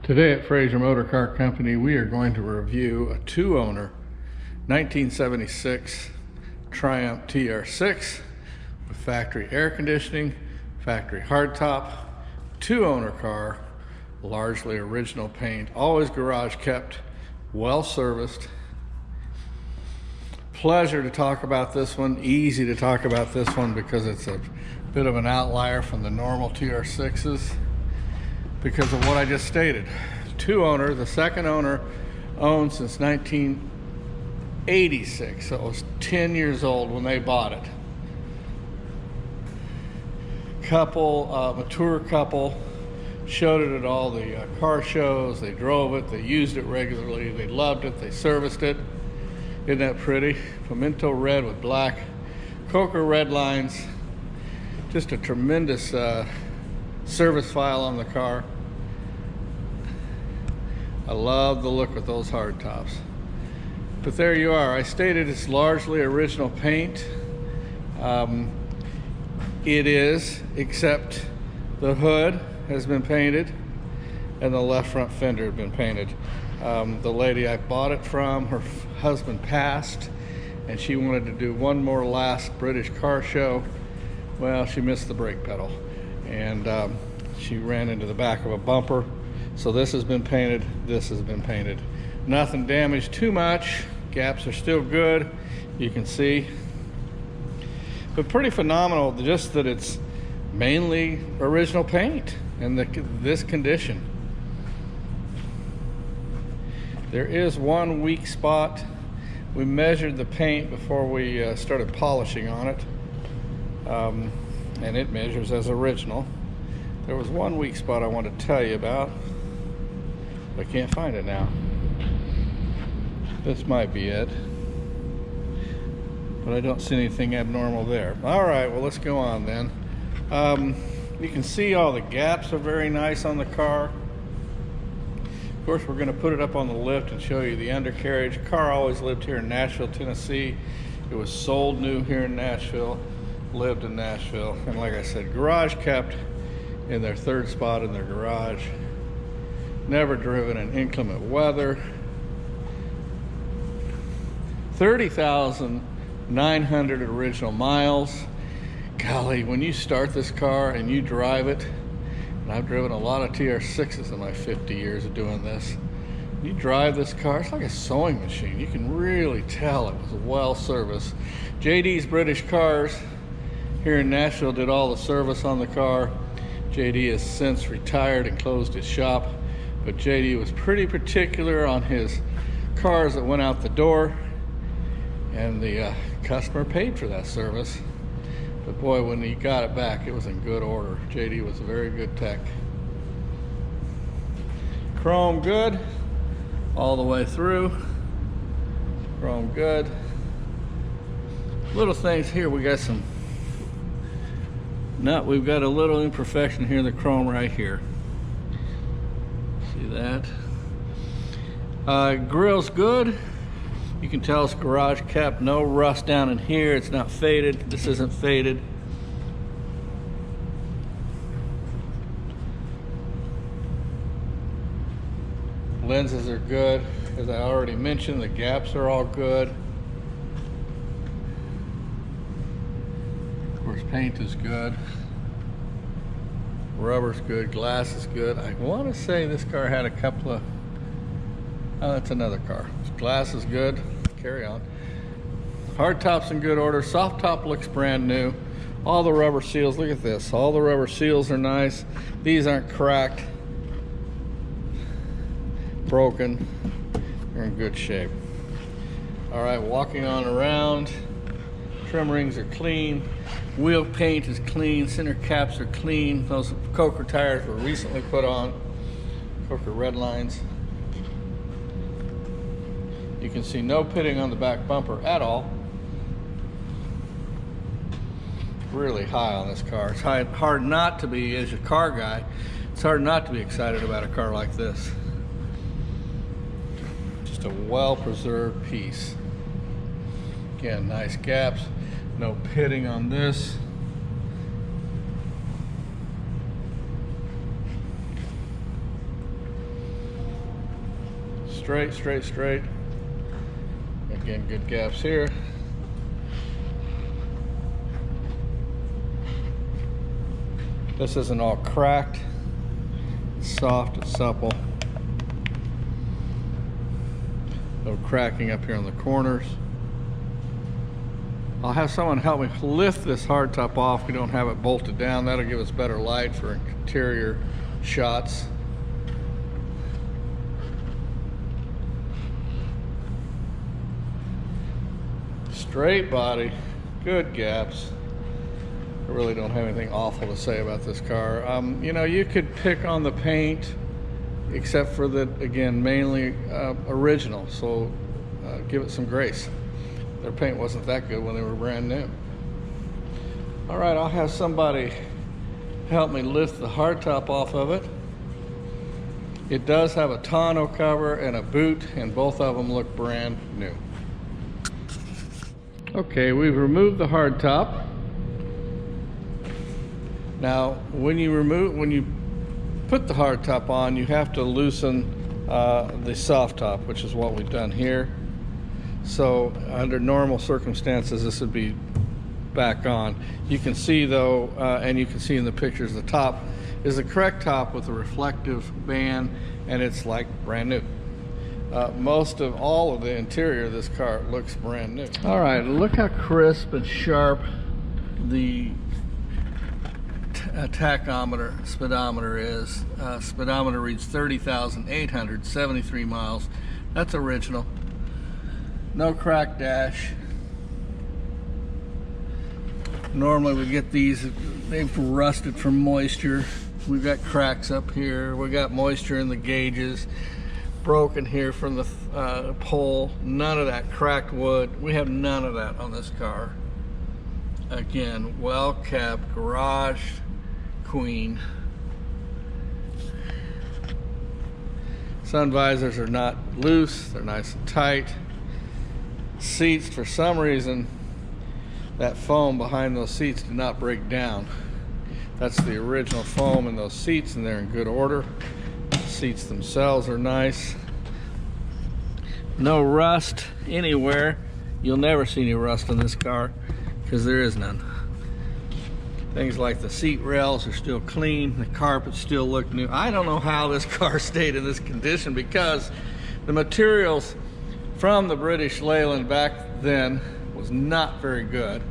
Today at Frazier Motorcar Company, we are going to review a two-owner 1976 Triumph TR6 with factory air conditioning, factory hardtop, two-owner car, largely original paint, always garage kept, well serviced. Pleasure to talk about this one, easy to talk about this one because it's a bit of an outlier from the normal TR6s. Because of what I just stated. Two owner, the second owner owned since 1986, so it was 10 years old when they bought it. Mature couple, showed it at all the car shows, they drove it, they used it regularly, they loved it, they serviced it. Isn't that pretty? Pimento red with black Coker red lines. Just a tremendous service file on the car. I love the look with those hard tops. But there you are. I stated it's largely original paint. It is, except the hood has been painted and the left front fender has been painted. The lady I bought it from, her husband passed and she wanted to do one more last British car show. Well, she missed the brake pedal and she ran into the back of a bumper. So this has been painted, this has been painted. Nothing damaged too much. Gaps are still good, you can see. But pretty phenomenal, just that it's mainly original paint in this condition. There is one weak spot. We measured the paint before we started polishing on it. And it measures as original. There was one weak spot I want to tell you about. I can't find it now. This might be it. But I don't see anything abnormal there. All right, well, let's go on then. You can see all the gaps are very nice on the car. Of course, we're going to put it up on the lift and show you the undercarriage. The car always lived here in Nashville, Tennessee. It was sold new here in Nashville, lived in Nashville. And like I said, garage kept in their third spot in their garage. Never driven in inclement weather. 30,900 original miles. Golly, when you start this car and you drive it, and I've driven a lot of TR6s in my 50 years of doing this, you drive this car, it's like a sewing machine. You can really tell it was well serviced. JD's British Cars here in Nashville did all the service on the car. JD has since retired and closed his shop. But JD was pretty particular on his cars that went out the door, and the customer paid for that service. But boy, when he got it back, it was in good order. JD was a very good tech. Chrome good all the way through. Chrome good. Little things here, we got some we've got a little imperfection here in the chrome right here. See that? Grill's good. You can tell it's garage kept. No rust down in here. It's not faded. This isn't faded. Lenses are good. As I already mentioned, the gaps are all good. Of course, paint is good. Rubber's good, glass is good. I want to say this car had a couple of, oh, that's another car. Glass is good, carry on. Hard top's in good order. Soft top looks brand new. All the rubber seals, look at this. All the rubber seals are nice. These aren't cracked, broken. They're in good shape. All right, walking on around. Trim rings are clean. Wheel paint is clean, center caps are clean. Those Coker tires were recently put on, Coker red lines. You can see no pitting on the back bumper at all. Really high on this car. It's hard not to be, as a car guy, it's hard not to be excited about a car like this. Just a well-preserved piece. Again, nice gaps. No pitting on this. straight, straight, straight. Again, good gaps here. This isn't all cracked. It's soft, it's supple. No cracking up here on the corners. I'll have someone help me lift this hardtop off. We don't have it bolted down. That'll give us better light for interior shots. Straight body, good gaps. I really don't have anything awful to say about this car. You know, you could pick on the paint, except for the, again, mainly original, so give it some grace. Their paint wasn't that good when they were brand new. All right, I'll have somebody help me lift the hardtop off of it. It does have a tonneau cover and a boot, and both of them look brand new. Okay, we've removed the hardtop. Now, when you put the hardtop on, you have to loosen the soft top, which is what we've done here. So, under normal circumstances, this would be back on. You can see though, and you can see in the pictures, the top is the correct top with a reflective band, and it's like brand new. Most of all of the interior of this car looks brand new. All right, look how crisp and sharp the tachometer, speedometer is. Speedometer reads 30,873 miles. That's original. No cracked dash. Normally we get these, they've rusted from moisture. We've got cracks up here. We got moisture in the gauges. Broken here from the pole. None of that. Cracked wood. We have none of that on this car. Again, well kept, garage queen. Sun visors are not loose. They're nice and tight. Seats, for some reason, that foam behind those seats did not break down. That's the original foam in those seats, and they're in good order. Seats themselves are nice. No rust anywhere. You'll never see any rust on this car because there is none. Things like the seat rails are still clean. The carpets still look new. I don't know how this car stayed in this condition, because the materials from the British Leyland back then was not very good,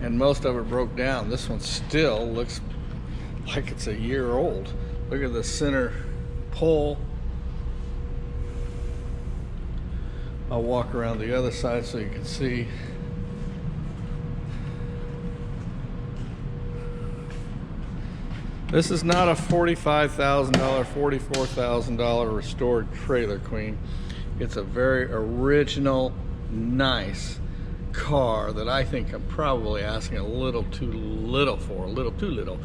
and most of it broke down. This one still looks like it's a year old. Look at the center pole. I'll walk around the other side so you can see. This is not a $45,000, $44,000 restored trailer queen. It's a very original, nice car that I think I'm probably asking a little too little for, a little too little.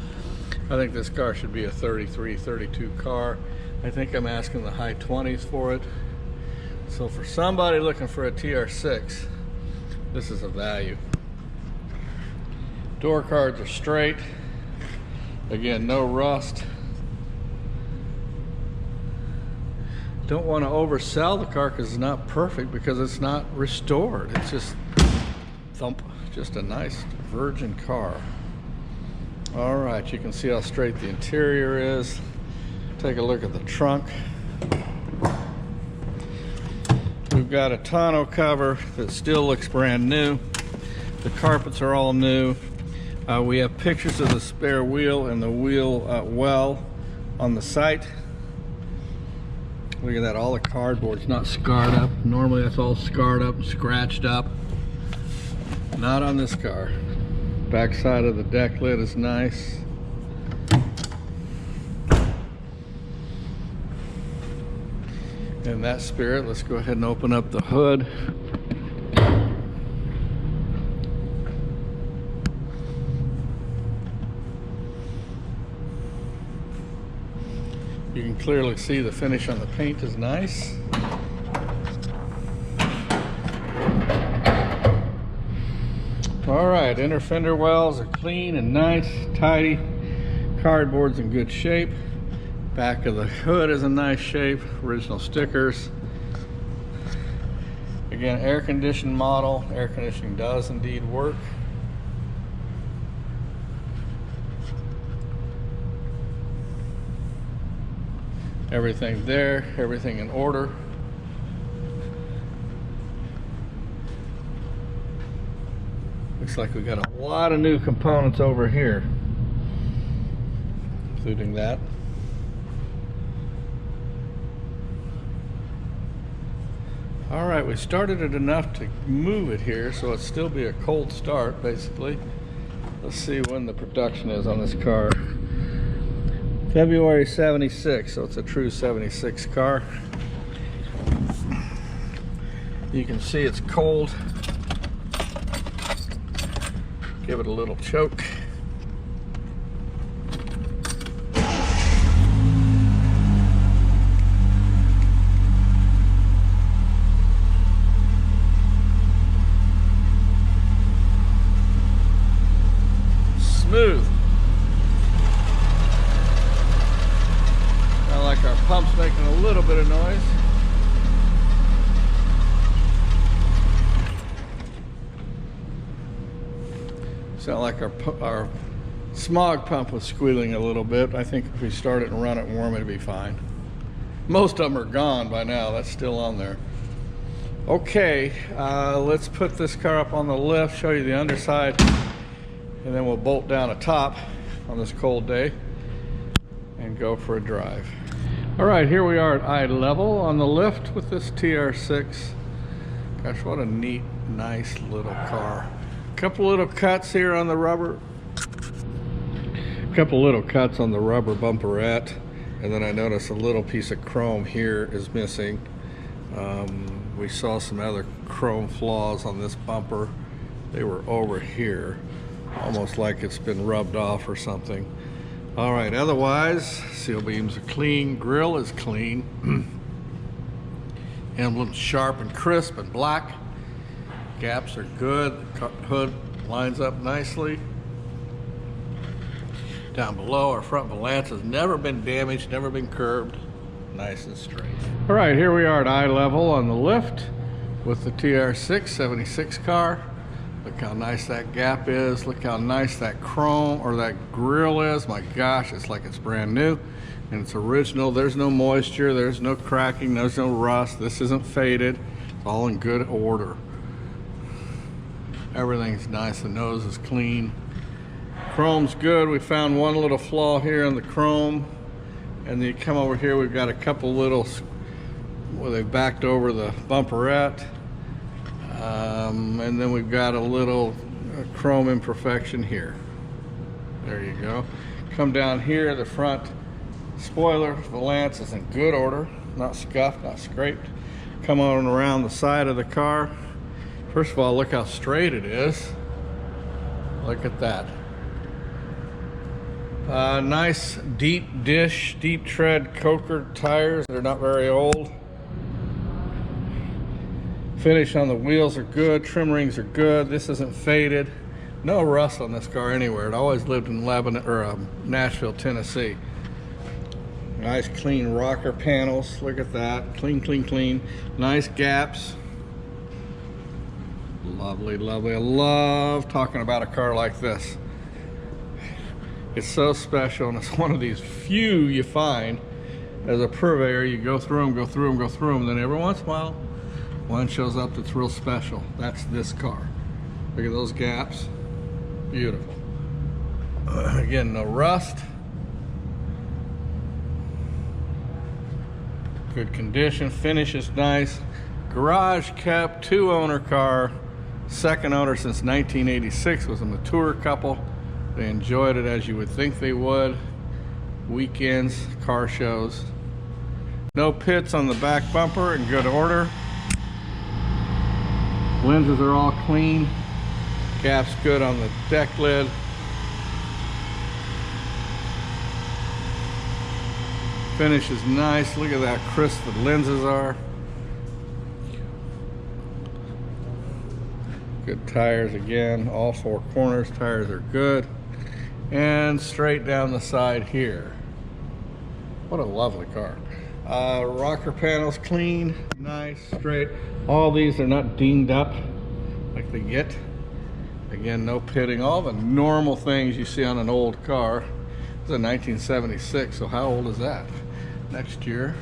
I think this car should be a 33, 32 car. I think I'm asking the high 20s for it. So for somebody looking for a TR6, this is a value. Door cards are straight. Again, no rust. Don't want to oversell the car because it's not perfect, because it's not restored. It's just thump, just a nice virgin car. All right, you can see how straight the interior is. Take a look at the trunk. We've got a tonneau cover that still looks brand new. The carpets are all new. We have pictures of the spare wheel and the wheel well on the site. Look at that, all the cardboard's not scarred up. Normally that's all scarred up and scratched up. Not on this car. Back side of the deck lid is nice. In that spirit, let's go ahead and open up the hood. You can clearly see the finish on the paint is nice. All right, inner fender wells are clean and nice, tidy. Cardboard's in good shape. Back of the hood is in nice shape. Original stickers. Again, air conditioned model. Air conditioning does indeed work. Everything there, everything in order. Looks like we got a lot of new components over here, including that. All right, we started it enough to move it here, so it'll still be a cold start, basically. Let's see when the production is on this car. February 76, so it's a true 76 car. You can see it's cold. Give it a little choke. Smooth. Kind of like our pump's making a little bit of noise. Sound like our smog pump was squealing a little bit. I think if we start it and run it warm, it'll be fine. Most of them are gone by now. That's still on there. Okay, let's put this car up on the lift, show you the underside, and then we'll bolt down a top on this cold day and go for a drive. All right, here we are at eye level on the lift with this TR6. Gosh, what a neat, nice little car. Couple little cuts here on the rubber. Couple little cuts on the rubber bumperette, and then I noticed a little piece of chrome here is missing. We saw some other chrome flaws on this bumper. They were over here, almost like it's been rubbed off or something. All right, otherwise, seal beams are clean, grille is clean. Emblem's sharp and crisp and black. Gaps are good. The hood lines up nicely. Down below, our front valance has never been damaged, never been curved. Nice and straight. All right, here we are at eye level on the lift with the TR6 76 car. Look how nice that gap is. Look how nice that chrome or that grille is. My gosh, it's like it's brand new and it's original. There's no moisture, there's no cracking, there's no rust. This isn't faded. It's all in good order. Everything's nice. The nose is clean. Chrome's good. We found one little flaw here in the chrome. And then you come over here, we've got a couple little where they've backed over the bumperette. And then we've got a little chrome imperfection here. There you go. Come down here, the front spoiler valance is in good order. Not scuffed, not scraped. Come on around the side of the car. First of all, look how straight it is. Look at that. Nice deep dish, deep tread Coker tires. They're not very old. Finish on the wheels are good. Trim rings are good. This isn't faded. No rust on this car anywhere. It always lived in Lebanon or Nashville, Tennessee. Nice clean rocker panels. Look at that. Clean, clean, clean. Nice gaps. Lovely, lovely. I love talking about a car like this. It's so special, and it's one of these few you find as a purveyor. You go through them, go through them, go through them, then every once in a while, one shows up that's real special. That's this car. Look at those gaps. Beautiful. Again, no rust. Good condition. Finish is nice. Garage kept, 2-owner car. Second owner since 1986, was a mature couple. They enjoyed it as you would think they would. Weekends, car shows. No pits on the back bumper, in good order. Lenses are all clean. Gap's good on the deck lid. Finish is nice. Look at that crisp the lenses are. Good tires again, all four corners tires are good. And straight down the side here. What a lovely car. Rocker panels clean, nice, straight. All these are not dinged up like they get. Again, no pitting, all the normal things you see on an old car. This is a 1976, so how old is that? Next year.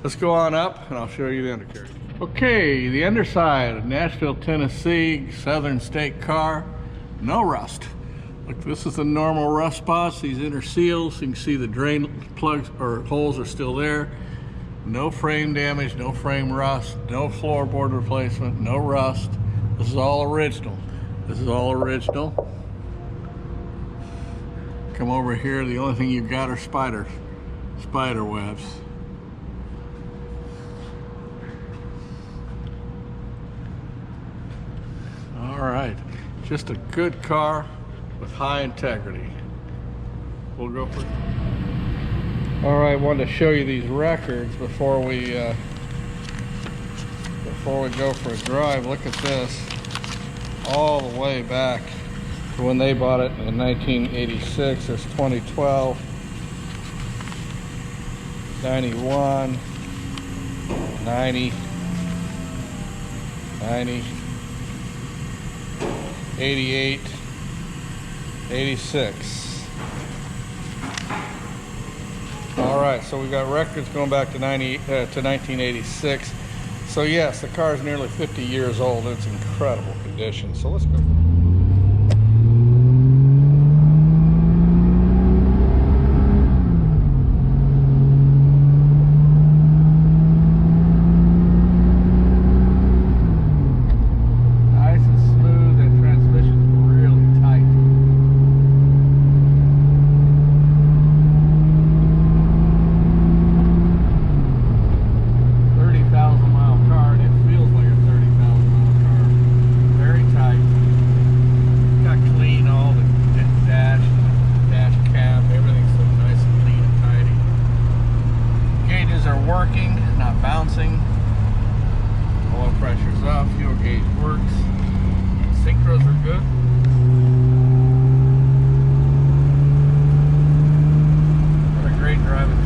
Let's go on up and I'll show you the undercarriage. Okay, the underside of Nashville, Tennessee, Southern State car, no rust. Look, this is the normal rust spots, these inner seals. You can see the drain plugs or holes are still there. No frame damage, no frame rust, no floorboard replacement, no rust. This is all original. This is all original. Come over here, the only thing you've got are spider webs. All right, just a good car with high integrity. We'll go for it. All right, wanted to show you these records before we go for a drive. Look at this, all the way back to when they bought it in 1986. There's 2012, 91, 90, 90, 88, 86. All right, so we've got records going back to 1986. So yes, the car is nearly 50 years old. It's in incredible condition. So let's go. Working, not bouncing. Oil pressure's up, fuel gauge works. Synchros are good. What a great driving